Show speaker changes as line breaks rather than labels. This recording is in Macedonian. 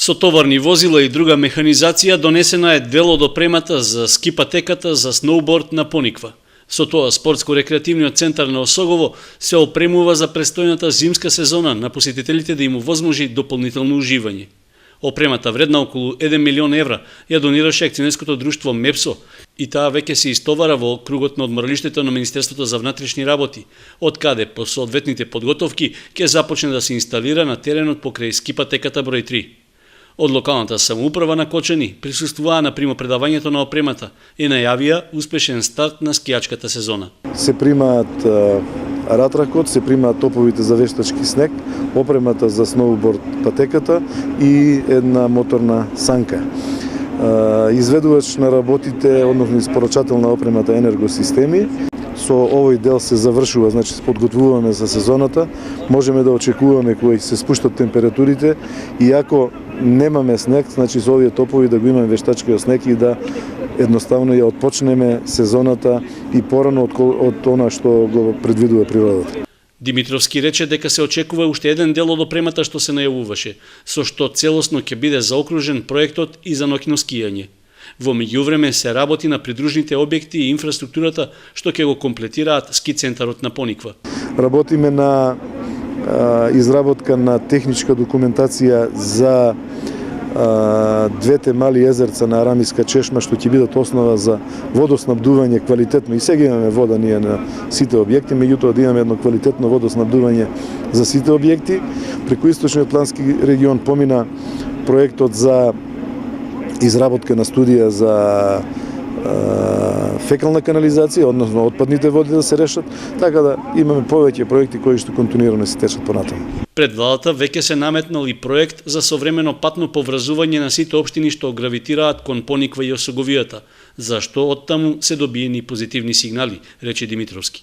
Со товарни возила и друга механизација донесена е дел од опремата за ски патеката за сноуборд на Пониква. Со тоа спортско-рекреативниот центар на Осогово се опремува за престојната зимска сезона на посетителите да им овозможи дополнително уживање. Опремата вредна околу 1 милион евра ја донираше акционерското друштво МЕПСО и таа веќе се истовара во кругот на одморалиштето на Министерството за внатрешни работи, од каде по соодветните подготовки ќе започне да се инсталира на теренот покрај ски патеката број 3. Од локалната самоуправа на Кочани присуствуваа на примопредавањето на опремата и најавија успешен старт на скијачката сезона.
Се примаат ратракот, се примаат топовите за вештачки снег, опремата за сноуборд патеката и една моторна санка. Изведувач на работите, односно испорачател на опремата енергосистеми. Со овој дел се завршува, значи се подготвуваме за сезоната, можеме да очекуваме кога се спуштат температурите и ако немаме снег, значи со овие топови да го имаме вештачкиот снег и да едноставно ја отпочнеме сезоната и порано од она што го предвидува природата.
Димитровски рече дека се очекува уште еден дел од опремата што се најавуваше, со што целосно ќе биде заокружен проектот и за ноќно скијање. Во меѓувреме се работи на придружните објекти и инфраструктурата што ќе го комплетираат ски центарот на Пониква.
Работиме на изработка на техничка документација за двете мали езерца на Арамиска чешма што ќе бидат основа за водоснабдување квалитетно. И сега имаме вода ние на сите објекти, меѓутоа да имаме едно квалитетно водоснабдување за сите објекти. Преку Источниот плански регион помина проектот за изработка на студија за фекална канализација, односно отпадните води да се решат, така да имаме повеќе проекти кои што континуирано се течат понатаму.
Пред владата веќе се наметнал и проект за современо патно поврзување на сите општини што гравитираат кон Пониква и Осоговијата, зашто оттаму се добиени позитивни сигнали, рече Димитровски.